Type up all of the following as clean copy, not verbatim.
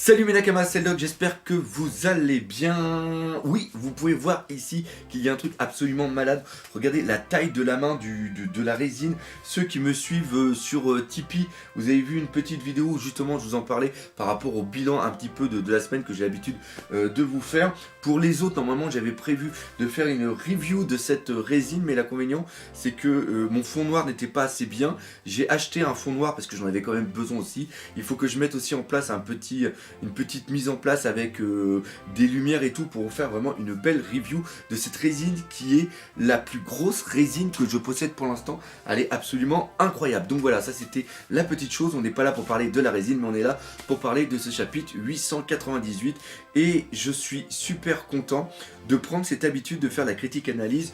Salut mes Nakamas, c'est le Doc, j'espère que vous allez bien. Oui, vous pouvez voir ici qu'il y a un truc absolument malade. Regardez la taille de la main de la résine. Ceux qui me suivent sur Tipeee, vous avez vu une petite vidéo où justement je vous en parlais par rapport au bilan un petit peu de la semaine que j'ai l'habitude de vous faire. Pour les autres, normalement j'avais prévu de faire une review de cette résine, mais l'inconvénient c'est que mon fond noir n'était pas assez bien. J'ai acheté un fond noir parce que j'en avais quand même besoin aussi. Il faut que je mette aussi en place une petite mise en place avec des lumières et tout pour vous faire vraiment une belle review de cette résine qui est la plus grosse résine que je possède pour l'instant. Elle est absolument incroyable. Donc voilà, ça c'était la petite chose. On n'est pas là pour parler de la résine, mais on est là pour parler de ce chapitre 898 et je suis super content de prendre cette habitude de faire la critique analyse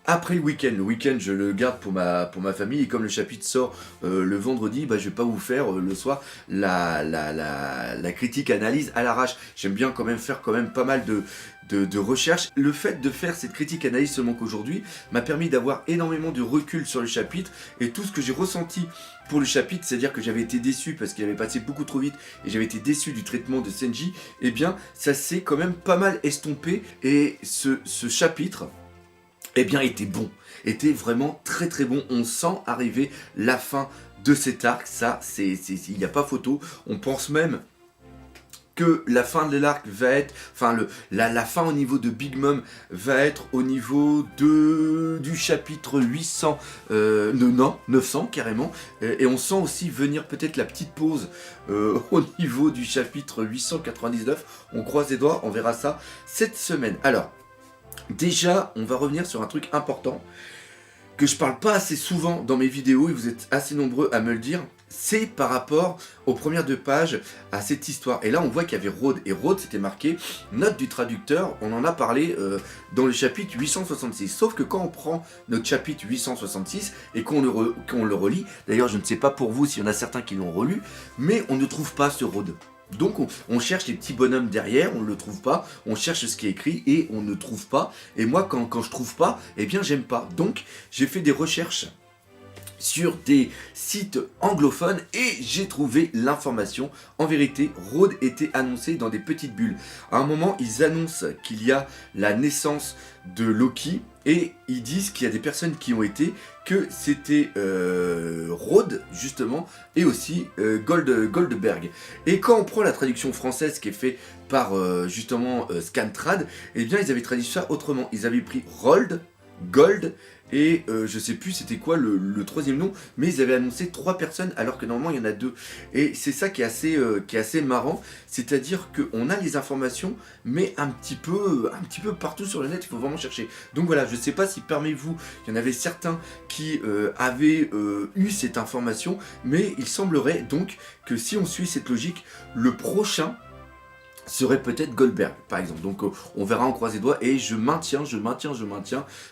après le week-end. Le week-end, je le garde pour ma famille. Et comme le chapitre sort le vendredi, bah, je vais pas vous faire le soir la critique analyse à l'arrache. J'aime bien quand même faire pas mal de recherches. Le fait de faire cette critique analyse seulement qu'aujourd'hui m'a permis d'avoir énormément de recul sur le chapitre. Et tout ce que j'ai ressenti pour le chapitre, c'est-à-dire que j'avais été déçu parce qu'il avait passé beaucoup trop vite et j'avais été déçu du traitement de Senji, eh bien ça s'est quand même pas mal estompé. Et ce chapitre eh bien était vraiment très très bon. On sent arriver la fin de cet arc, ça il n'y a pas photo. On pense même que la fin de l'arc va être, enfin la fin au niveau de Big Mom va être au niveau du chapitre 800, non, 900 carrément, et on sent aussi venir peut-être la petite pause au niveau du chapitre 899, on croise les doigts, on verra ça cette semaine. Alors, déjà, on va revenir sur un truc important que je parle pas assez souvent dans mes vidéos et vous êtes assez nombreux à me le dire. C'est par rapport aux premières deux pages à cette histoire. Et là, on voit qu'il y avait Rhodes. Et Rhodes, c'était marqué note du traducteur. On en a parlé dans le chapitre 866. Sauf que quand on prend notre chapitre 866 et qu'on le relit, d'ailleurs, je ne sais pas pour vous s'il y en a certains qui l'ont relu, mais on ne trouve pas ce Rhodes. Donc on cherche les petits bonhommes derrière, on ne le trouve pas, on cherche ce qui est écrit et on ne trouve pas. Et moi quand je trouve pas, eh bien j'aime pas. Donc j'ai fait des recherches sur des sites anglophones et j'ai trouvé l'information. En vérité, Rhodes était annoncé dans des petites bulles. À un moment, ils annoncent qu'il y a la naissance de Loki et ils disent qu'il y a des personnes qui ont été, que c'était Rhodes justement et aussi Goldberg. Et quand on prend la traduction française qui est faite par justement Scantrad, eh bien ils avaient traduit ça autrement. Ils avaient pris Rold, Gold et je sais plus c'était quoi le troisième nom, mais ils avaient annoncé 3 personnes alors que normalement il y en a 2. Et c'est ça qui est assez marrant, c'est-à-dire qu'on a les informations, mais un petit peu partout sur le net, il faut vraiment chercher. Donc voilà, je sais pas si parmi vous, il y en avait certains qui avaient eu cette information, mais il semblerait donc que si on suit cette logique, le prochain serait peut-être Goldberg par exemple. Donc on verra, on croise les doigts et je maintiens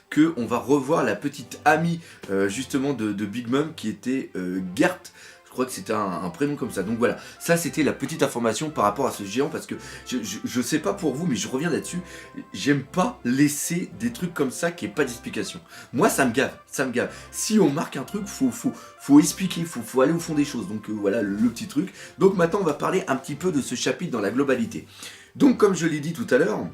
que on va revoir la petite amie justement de Big Mom qui était Gert. Je crois que c'était un prénom comme ça. Donc voilà, ça c'était la petite information par rapport à ce géant parce que je sais pas pour vous mais je reviens là-dessus. J'aime pas laisser des trucs comme ça qui n'aient pas d'explication. Moi ça me gave. Si on marque un truc, faut expliquer, faut aller au fond des choses. Donc voilà le petit truc. Donc maintenant on va parler un petit peu de ce chapitre dans la globalité. Donc comme je l'ai dit tout à l'heure,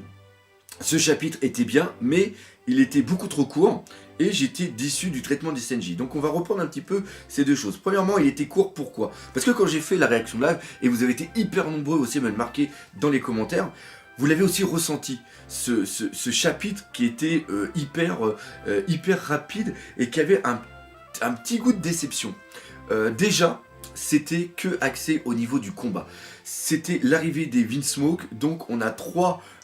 ce chapitre était bien, mais il était beaucoup trop court et j'étais déçu du traitement des Senji. Donc on va reprendre un petit peu ces deux choses. Premièrement, il était court, pourquoi? Parce que quand j'ai fait la réaction live, et vous avez été hyper nombreux aussi à me le marquer dans les commentaires, vous l'avez aussi ressenti, ce chapitre qui était hyper rapide et qui avait un petit goût de déception. Déjà, c'était que axé au niveau du combat. C'était l'arrivée des Vinsmoke, donc on a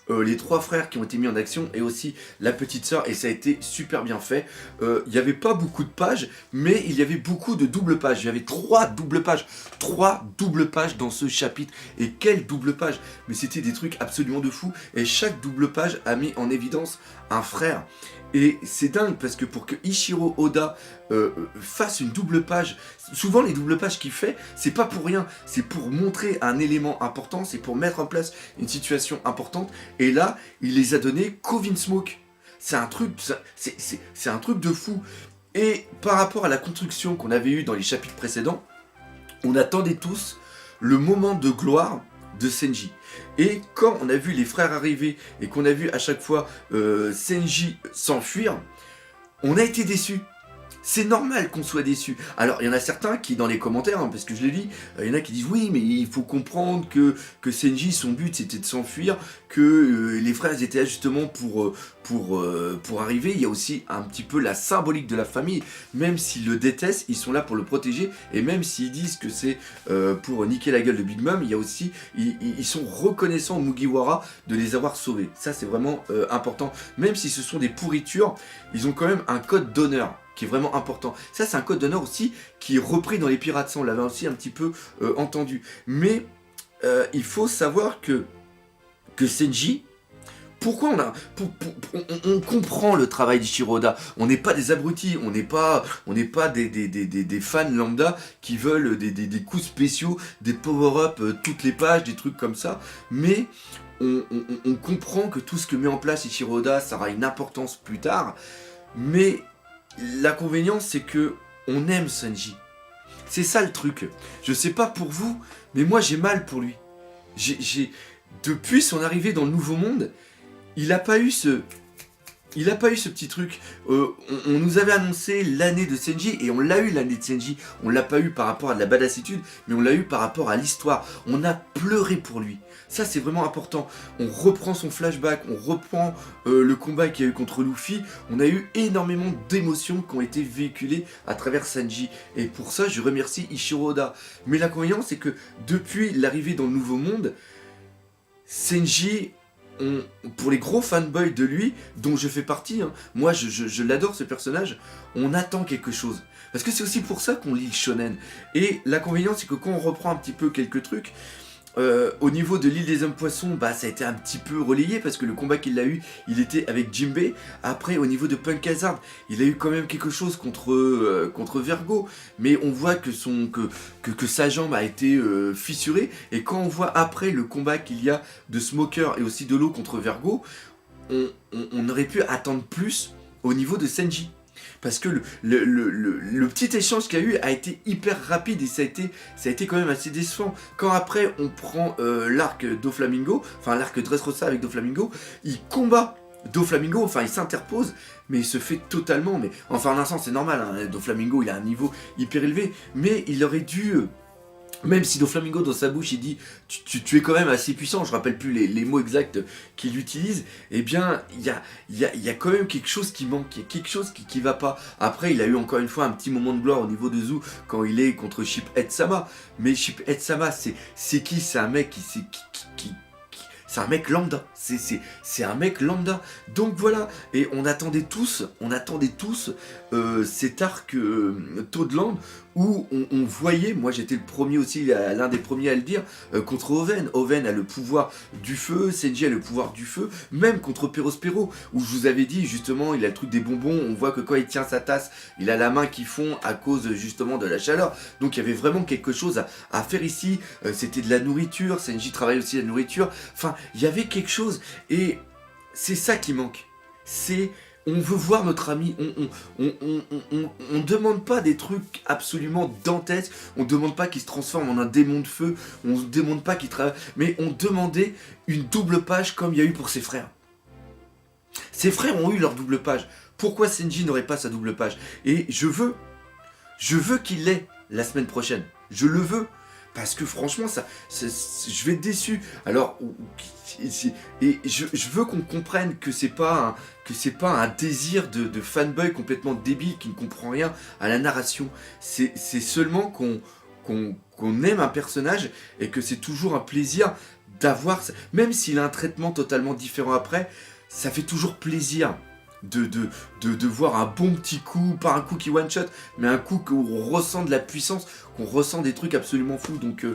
les 3 frères qui ont été mis en action et aussi la petite sœur et ça a été super bien fait. Il n'y avait pas beaucoup de pages mais il y avait beaucoup de doubles pages. Il y avait 3 doubles pages dans ce chapitre et quelle double page. Mais c'était des trucs absolument de fou et chaque double page a mis en évidence un frère. Et c'est dingue parce que pour que Ichiro Oda fasse une double page, souvent les doubles pages qu'il fait, c'est pas pour rien, c'est pour montrer un élément important, c'est pour mettre en place une situation importante. Et là, il les a donnés qu'au Vinsmoke. C'est un truc de fou. Et par rapport à la construction qu'on avait eue dans les chapitres précédents, on attendait tous le moment de gloire de Senji. Et quand on a vu les frères arriver et qu'on a vu à chaque fois Senji s'enfuir, on a été déçus. C'est normal qu'on soit déçu. Alors, il y en a certains qui, dans les commentaires, parce que je l'ai dit, il y en a qui disent oui, mais il faut comprendre que Senji, son but, c'était de s'enfuir, que les frères étaient là justement pour arriver. Il y a aussi un petit peu la symbolique de la famille. Même s'ils le détestent, ils sont là pour le protéger. Et même s'ils disent que c'est pour niquer la gueule de Big Mom, il y a aussi, ils sont reconnaissants aux Mugiwara de les avoir sauvés. Ça, c'est vraiment important. Même si ce sont des pourritures, ils ont quand même un code d'honneur qui est vraiment important. Ça, c'est un code d'honneur aussi qui est repris dans les Pirates 100. On l'avait aussi un petit peu entendu. Mais il faut savoir que Senji, pourquoi on comprend le travail d'Ichiro Oda. On n'est pas des abrutis, on n'est pas des fans lambda qui veulent des coups spéciaux, des power-up toutes les pages, des trucs comme ça. Mais on comprend que tout ce que met en place Ichiro Oda, ça aura une importance plus tard. Mais l'inconvénient, c'est que on aime Senji. C'est ça le truc. Je sais pas pour vous, mais moi j'ai mal pour lui. Depuis son arrivée dans le Nouveau Monde, il a pas eu ce petit truc. On nous avait annoncé l'année de Senji, et on l'a eu l'année de Senji. On l'a pas eu par rapport à de la badassitude, mais on l'a eu par rapport à l'histoire. On a pleuré pour lui. Ça, c'est vraiment important. On reprend son flashback, on reprend le combat qu'il y a eu contre Luffy. On a eu énormément d'émotions qui ont été véhiculées à travers Sanji. Et pour ça, je remercie Ichiro Oda. Mais l'inconvénient, c'est que depuis l'arrivée dans le Nouveau Monde, Senji, pour les gros fanboys de lui, dont je fais partie, hein, moi je l'adore ce personnage, on attend quelque chose. Parce que c'est aussi pour ça qu'on lit le shonen. Et l'inconvénient, c'est que quand on reprend un petit peu quelques trucs, au niveau de l'île des hommes poissons, bah, ça a été un petit peu relayé parce que le combat qu'il a eu, il était avec Jinbei. Après, au niveau de Punk Hazard, il a eu quand même quelque chose contre Vergo, mais on voit que sa jambe a été fissurée. Et quand on voit après le combat qu'il y a de Smoker et aussi de l'eau contre Vergo, on aurait pu attendre plus au niveau de Senji. Parce que le petit échange qu'il y a eu a été hyper rapide et ça a été quand même assez décevant. Quand après on prend l'arc Doflamingo, enfin l'arc Dressrosa avec Doflamingo, il combat Doflamingo, enfin il s'interpose, mais il se fait totalement, mais enfin en un sens c'est normal, hein, Doflamingo il a un niveau hyper élevé, mais il aurait dû... Même si Doflamingo dans sa bouche il dit tu es quand même assez puissant, je rappelle plus les mots exacts qu'il utilise, eh bien il y a quand même quelque chose qui manque, il y a quelque chose qui va pas. Après il a eu encore une fois un petit moment de gloire au niveau de Zou quand il est contre Ship-Head Sama, mais Ship-Head Sama c'est qui? C'est un mec c'est un mec lambda, c'est un mec lambda. Donc voilà, et on attendait tous cet arc Toadland où on voyait, moi j'étais le premier aussi, l'un des premiers à le dire, contre Oven. Oven a le pouvoir du feu, Senji a le pouvoir du feu, même contre Perospero, où je vous avais dit justement, il a le truc des bonbons, on voit que quand il tient sa tasse, il a la main qui fond à cause justement de la chaleur. Donc il y avait vraiment quelque chose à faire ici, c'était de la nourriture, Senji travaille aussi la nourriture, enfin il y avait quelque chose, et c'est ça qui manque. On veut voir notre ami, on demande pas des trucs absolument dantesques, on demande pas qu'il se transforme en un démon de feu, on demande pas qu'il travaille, mais on demandait une double page comme il y a eu pour ses frères. Ses frères ont eu leur double page, pourquoi Senji n'aurait pas sa double page? Et je veux qu'il l'ait la semaine prochaine, je le veux. Parce que franchement, je vais être déçu. Alors, et je veux qu'on comprenne que c'est pas un désir de fanboy complètement débile qui ne comprend rien à la narration. C'est seulement qu'on aime un personnage et que c'est toujours un plaisir d'avoir... Même s'il a un traitement totalement différent après, ça fait toujours plaisir de voir un bon petit coup, pas un coup qui one shot, mais un coup où on ressent de la puissance, qu'on ressent des trucs absolument fous. Donc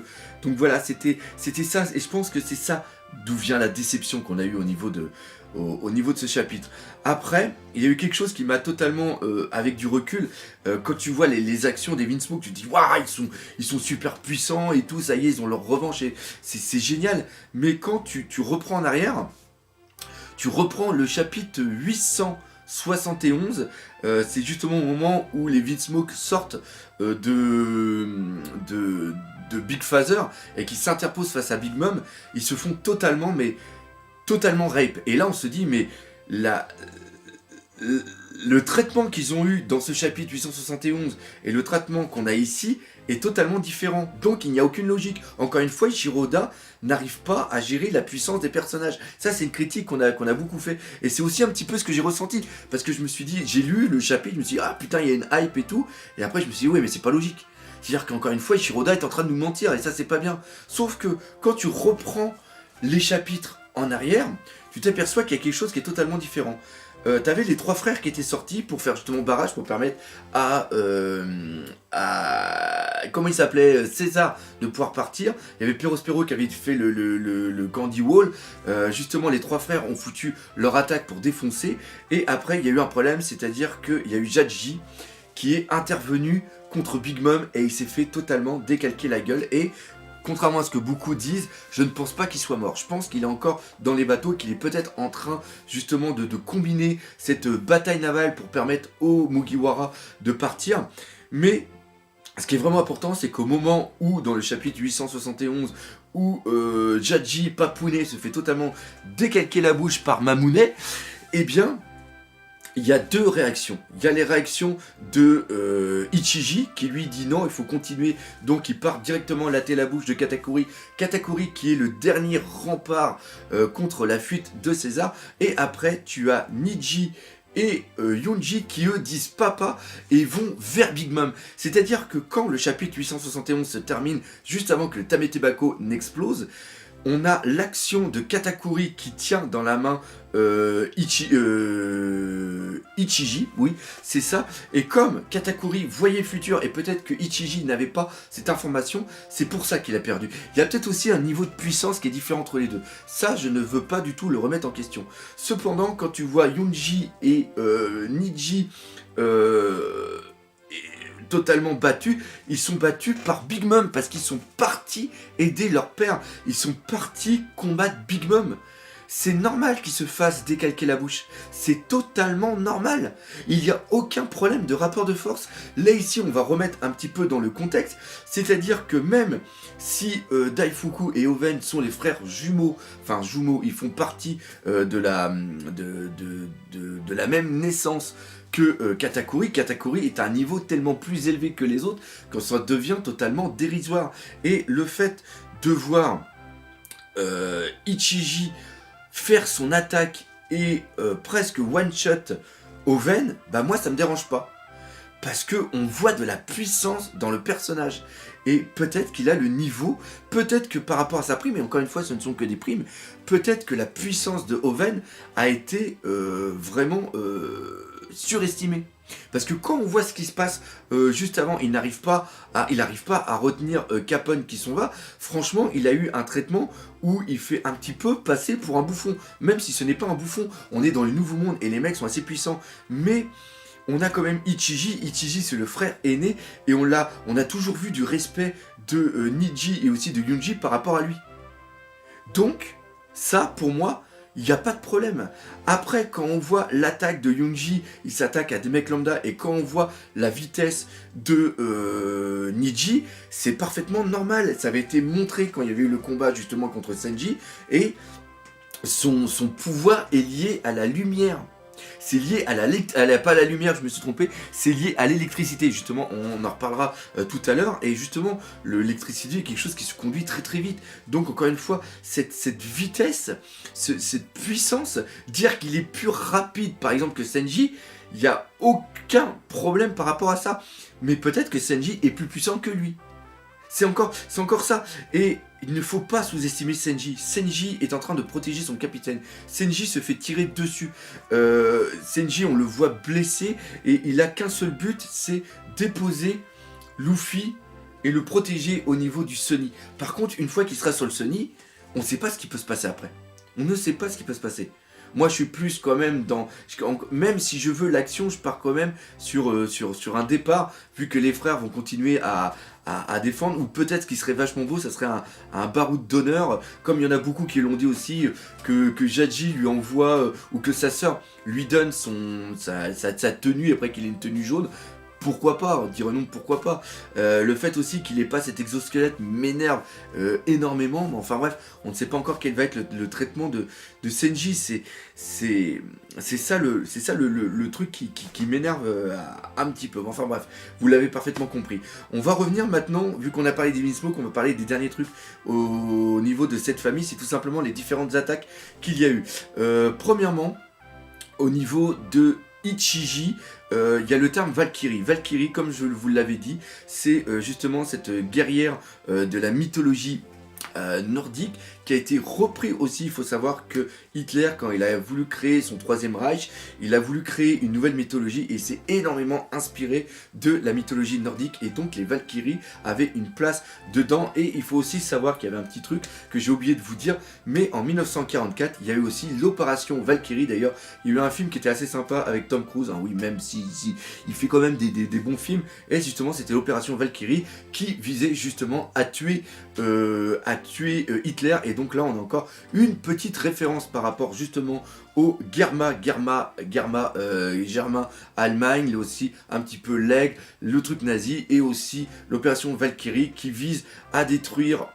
voilà, c'était ça, et je pense que c'est ça d'où vient la déception qu'on a eue au niveau de ce chapitre. Après, il y a eu quelque chose qui m'a totalement, avec du recul, quand tu vois les actions des Vinsmoke, tu te dis waouh, ils sont super puissants et tout, ça y est, ils ont leur revanche, et c'est génial. Mais quand tu reprends en arrière, tu reprends le chapitre 871, c'est justement au moment où les Vinsmoke sortent de de Big Father et qui s'interposent face à Big Mom, ils se font totalement, mais totalement rape. Et là on se dit mais le traitement qu'ils ont eu dans ce chapitre 871 et le traitement qu'on a ici est totalement différent. Donc il n'y a aucune logique. Encore une fois, Eiichiro Oda n'arrive pas à gérer la puissance des personnages. Ça c'est une critique qu'on a beaucoup fait. Et c'est aussi un petit peu ce que j'ai ressenti. Parce que je me suis dit, j'ai lu le chapitre, je me suis dit, ah putain il y a une hype et tout. Et après je me suis dit, ouais mais c'est pas logique. C'est-à-dire qu'encore une fois, Eiichiro Oda est en train de nous mentir et ça c'est pas bien. Sauf que quand tu reprends les chapitres en arrière, tu t'aperçois qu'il y a quelque chose qui est totalement différent. T'avais les 3 frères qui étaient sortis pour faire justement barrage, pour permettre à comment il s'appelait, César de pouvoir partir. Il y avait Perospero qui avait fait le Candy Wall. Justement les 3 frères ont foutu leur attaque pour défoncer. Et après il y a eu un problème, c'est-à-dire qu'il y a eu Jadji qui est intervenu contre Big Mom et il s'est fait totalement décalquer la gueule. Et contrairement à ce que beaucoup disent, je ne pense pas qu'il soit mort. Je pense qu'il est encore dans les bateaux, qu'il est peut-être en train justement de combiner cette bataille navale pour permettre aux Mugiwara de partir. Mais ce qui est vraiment important, c'est qu'au moment où, dans le chapitre 871, où Jadji Papune se fait totalement décalquer la bouche par Mamune, eh bien, il y a 2 réactions. Il y a les réactions de Ichiji qui lui dit non, il faut continuer. Donc il part directement latter la bouche de Katakuri. Katakuri qui est le dernier rempart contre la fuite de César. Et après tu as Niji et Yonji qui eux disent papa et vont vers Big Mom. C'est-à-dire que quand le chapitre 871 se termine, juste avant que le Tametebako n'explose, on a l'action de Katakuri qui tient dans la main Ichiji, oui, c'est ça. Et comme Katakuri voyait le futur et peut-être que Ichiji n'avait pas cette information, c'est pour ça qu'il a perdu. Il y a peut-être aussi un niveau de puissance qui est différent entre les deux. Ça, je ne veux pas du tout le remettre en question. Cependant, quand tu vois Yonji et Niji totalement battus, ils sont battus par Big Mom parce qu'ils sont partis aider leur père. Ils sont partis combattre Big Mom. C'est normal qu'ils se fassent décalquer la bouche. C'est totalement normal. Il n'y a aucun problème de rapport de force. Là, ici, on va remettre un petit peu dans le contexte. C'est-à-dire que même si Daifuku et Oven sont les frères jumeaux, enfin jumeaux, ils font partie de la même naissance que Katakuri. Katakuri est à un niveau tellement plus élevé que les autres que ça devient totalement dérisoire. Et le fait de voir Ichiji faire son attaque et presque one-shot Oven, bah moi ça me dérange pas. Parce qu'on voit de la puissance dans le personnage. Et peut-être qu'il a le niveau, peut-être que par rapport à sa prime, et encore une fois ce ne sont que des primes, peut-être que la puissance de Oven a été vraiment surestimée. Parce que quand on voit ce qui se passe juste avant, il n'arrive pas à retenir Capone qui s'en va. Franchement, il a eu un traitement où il fait un petit peu passer pour un bouffon. Même si ce n'est pas un bouffon, on est dans le nouveau monde et les mecs sont assez puissants. Mais on a quand même Ichiji. Ichiji, c'est le frère aîné et on a toujours vu du respect de Niji et aussi de Yonji par rapport à lui. Donc, ça, pour moi, il n'y a pas de problème. Après, quand on voit l'attaque de Yonji, il s'attaque à des mecs lambda, et quand on voit la vitesse de Niji, c'est parfaitement normal. Ça avait été montré quand il y avait eu le combat justement contre Senji, et son pouvoir est lié à la lumière. C'est lié pas à la lumière, je me suis trompé, c'est lié à l'électricité, justement, on en reparlera tout à l'heure, et justement, l'électricité est quelque chose qui se conduit très très vite. Donc encore une fois, cette vitesse, cette puissance, dire qu'il est plus rapide, par exemple, que Senji, il n'y a aucun problème par rapport à ça. Mais peut-être que Senji est plus puissant que lui. C'est encore ça. Et il ne faut pas sous-estimer Senji. Senji est en train de protéger son capitaine. Senji se fait tirer dessus. Senji, on le voit blessé et il a qu'un seul but, c'est déposer Luffy et le protéger au niveau du Sunny. Par contre, une fois qu'il sera sur le Sunny, on ne sait pas ce qui peut se passer après. On ne sait pas ce qui peut se passer. Moi, je suis plus quand même dans... Même si je veux l'action, je pars quand même sur un départ, vu que les frères vont continuer à défendre, ou peut-être ce qui serait vachement beau, ça serait un baroud d'honneur, comme il y en a beaucoup qui l'ont dit aussi, que Jadji lui envoie, ou que sa sœur lui donne sa tenue, après qu'il ait une tenue jaune. pourquoi pas, on dirait non, pourquoi pas. Le fait aussi qu'il n'ait pas cet exosquelette m'énerve énormément, mais enfin bref, on ne sait pas encore quel va être le traitement de Senji. C'est ça le truc qui m'énerve un petit peu. Enfin bref, vous l'avez parfaitement compris. On va revenir maintenant, vu qu'on a parlé d'Evil Smoke, on va parler des derniers trucs au niveau de cette famille. C'est tout simplement les différentes attaques qu'il y a eu. Premièrement, au niveau de Ichiji, il y a le terme Valkyrie. Valkyrie, comme je vous l'avais dit, c'est justement cette guerrière de la mythologie nordique qui a été repris aussi. Il faut savoir que Hitler, quand il a voulu créer son troisième Reich, il a voulu créer une nouvelle mythologie et s'est énormément inspiré de la mythologie nordique, et donc les Valkyries avaient une place dedans. Et il faut aussi savoir qu'il y avait un petit truc que j'ai oublié de vous dire, mais en 1944 il y a eu aussi l'opération Valkyrie. D'ailleurs il y a eu un film qui était assez sympa avec Tom Cruise, hein, oui, même si il fait quand même des bons films, et justement c'était l'opération Valkyrie qui visait justement à tuer Hitler. Et donc là on a encore une petite référence par rapport justement au Germa Allemagne, là aussi un petit peu l'aigle, le truc nazi, et aussi l'opération Valkyrie qui vise à détruire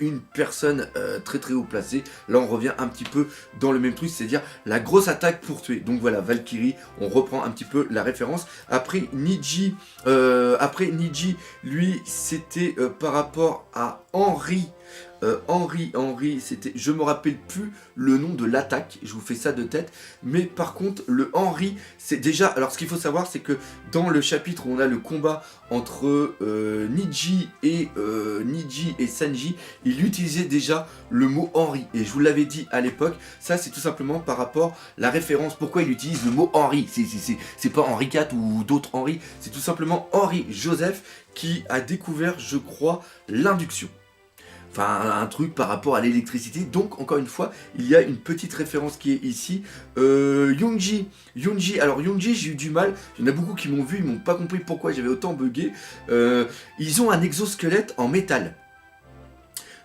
une personne très très haut placée. Là on revient un petit peu dans le même truc, c'est-à-dire la grosse attaque pour tuer. Donc voilà, Valkyrie, on reprend un petit peu la référence. Après Niji, lui c'était par rapport à Henri, c'était, je me rappelle plus le nom de l'attaque, je vous fais ça de tête, mais par contre le Henri, c'est déjà, alors ce qu'il faut savoir c'est que dans le chapitre où on a le combat entre Niji et Sanji, il utilisait déjà le mot Henri, et je vous l'avais dit à l'époque, ça c'est tout simplement par rapport à la référence, pourquoi il utilise le mot Henri, c'est pas Henri IV ou d'autres Henri, c'est tout simplement Henri Joseph qui a découvert, je crois, l'induction. Enfin, un truc par rapport à l'électricité. Donc, encore une fois, il y a une petite référence qui est ici. Yunji, alors Yunji, j'ai eu du mal. Il y en a beaucoup qui m'ont vu, ils m'ont pas compris pourquoi j'avais autant bugué. Ils ont un exosquelette en métal.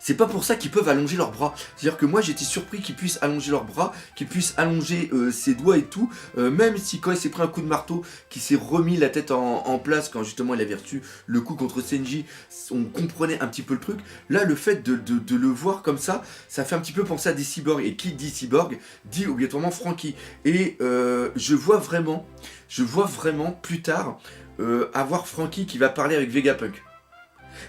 C'est pas pour ça qu'ils peuvent allonger leurs bras. C'est-à-dire que moi j'étais surpris qu'ils puissent allonger leurs bras, qu'ils puissent allonger ses doigts et tout. Même si quand il s'est pris un coup de marteau, qu'il s'est remis la tête en place quand justement il avait reçu le coup contre Senji, on comprenait un petit peu le truc. Là le fait de le voir comme ça, ça fait un petit peu penser à des cyborgs. Et qui dit cyborg dit obligatoirement Franky. Et je vois vraiment plus tard avoir Franky qui va parler avec Vegapunk.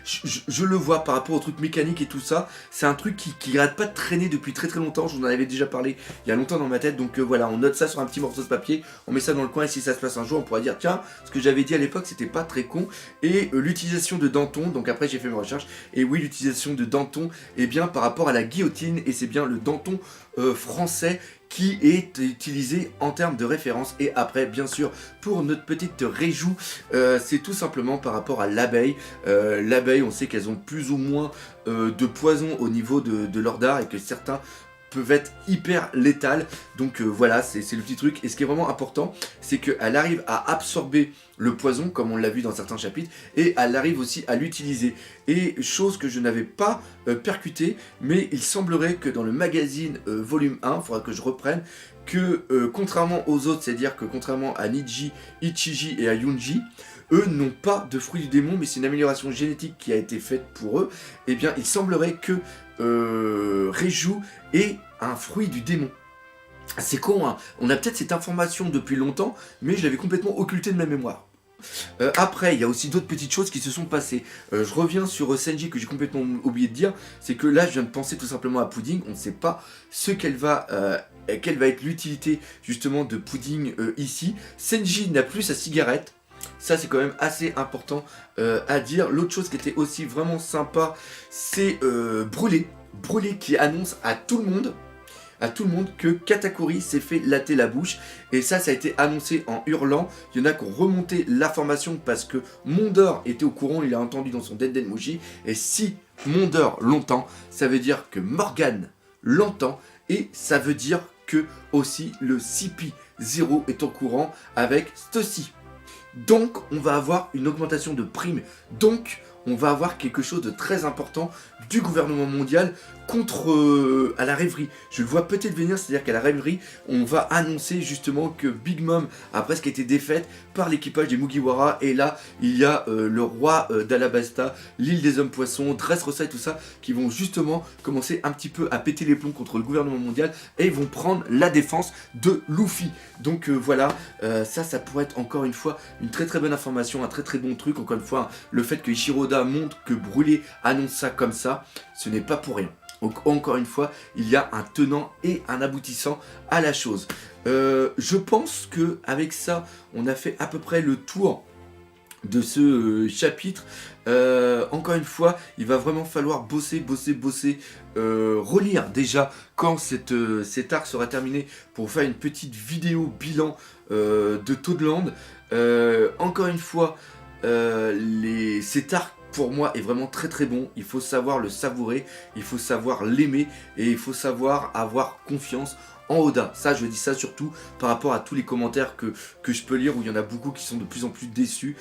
Je le vois par rapport au truc mécanique et tout ça, c'est un truc qui arrête pas de traîner depuis très très longtemps. Je vous en avais déjà parlé il y a longtemps dans ma tête, donc voilà, on note ça sur un petit morceau de papier, on met ça dans le coin, et si ça se passe un jour on pourra dire tiens, ce que j'avais dit à l'époque c'était pas très con. Et l'utilisation de Danton, donc après j'ai fait mes recherches, et oui, l'utilisation de Danton est bien par rapport à la guillotine, et c'est bien le Danton français qui est utilisé en termes de référence. Et après bien sûr pour notre petite réjoue, c'est tout simplement par rapport à l'abeille. L'abeille, on sait qu'elles ont plus ou moins de poison au niveau de leur dard, et que certains peuvent être hyper létales. Donc voilà, c'est le petit truc. Et ce qui est vraiment important, c'est qu'elle arrive à absorber le poison, comme on l'a vu dans certains chapitres, et elle arrive aussi à l'utiliser. Et chose que je n'avais pas percuté, mais il semblerait que dans le magazine volume 1, il faudra que je reprenne, que contrairement aux autres, c'est-à-dire que contrairement à Niji, Ichiji et à Yunji, eux n'ont pas de fruit du démon, mais c'est une amélioration génétique qui a été faite pour eux. Et bien il semblerait que Reiju est un fruit du démon. C'est con, hein. On a peut-être cette information depuis longtemps, mais je l'avais complètement occultée de ma mémoire. Après, il y a aussi d'autres petites choses qui se sont passées. Je reviens sur Senji, que j'ai complètement oublié de dire. C'est que là, je viens de penser tout simplement à Pudding. On ne sait pas quelle va être l'utilité justement de Pudding ici. Senji n'a plus sa cigarette. Ça c'est quand même assez important à dire. L'autre chose qui était aussi vraiment sympa, c'est Brûlé qui annonce à tout le monde que Katakuri s'est fait latter la bouche. Et ça a été annoncé en hurlant. Il y en a qui ont remonté l'information parce que Mondor était au courant, il a entendu dans son Denden Mushi. Et si Mondor l'entend, ça veut dire que Morgan l'entend, et ça veut dire que aussi le CP0 est au courant avec Stussy. Donc on va avoir une augmentation de prime, donc on va avoir quelque chose de très important, du gouvernement mondial contre à la rêverie. Je le vois peut-être venir, c'est-à-dire qu'à la rêverie, on va annoncer justement que Big Mom a presque été défaite par l'équipage des Mugiwara, et là, il y a le roi d'Alabasta, l'île des hommes poissons, Dressrosa et tout ça, qui vont justement commencer un petit peu à péter les plombs contre le gouvernement mondial, et vont prendre la défense de Luffy. Donc voilà, ça pourrait être encore une fois une très très bonne information, un très très bon truc. Encore une fois, le fait que Ichiro Oda montre que Brûlé annonce ça comme ça, ce n'est pas pour rien. Donc encore une fois, il y a un tenant et un aboutissant à la chose. Je pense que avec ça, on a fait à peu près le tour de ce chapitre. Encore une fois, il va vraiment falloir bosser, relire déjà quand cet arc sera terminé pour faire une petite vidéo bilan de Toadland. Encore une fois, cet arc pour moi est vraiment très très bon. Il faut savoir le savourer, il faut savoir l'aimer, et il faut savoir avoir confiance en Oda. Ça, je dis ça surtout par rapport à tous les commentaires que je peux lire, où il y en a beaucoup qui sont de plus en plus déçus.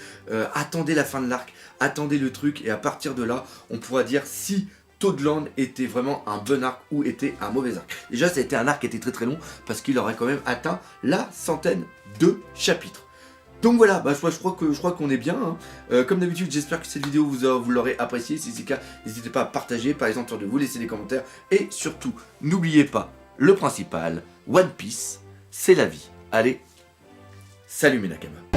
Attendez la fin de l'arc, attendez le truc, et à partir de là, on pourra dire si Toadland était vraiment un bon arc ou était un mauvais arc. Déjà, ça a été un arc qui était très très long, parce qu'il aurait quand même atteint la 100aine de chapitres. Donc voilà, je crois qu'on est bien. Hein. Comme d'habitude, j'espère que cette vidéo vous l'aurez appréciée. Si c'est le cas, n'hésitez pas à partager, par exemple, de vous laisser des commentaires. Et surtout, n'oubliez pas le principal, One Piece, c'est la vie. Allez, salut mes Nakamas.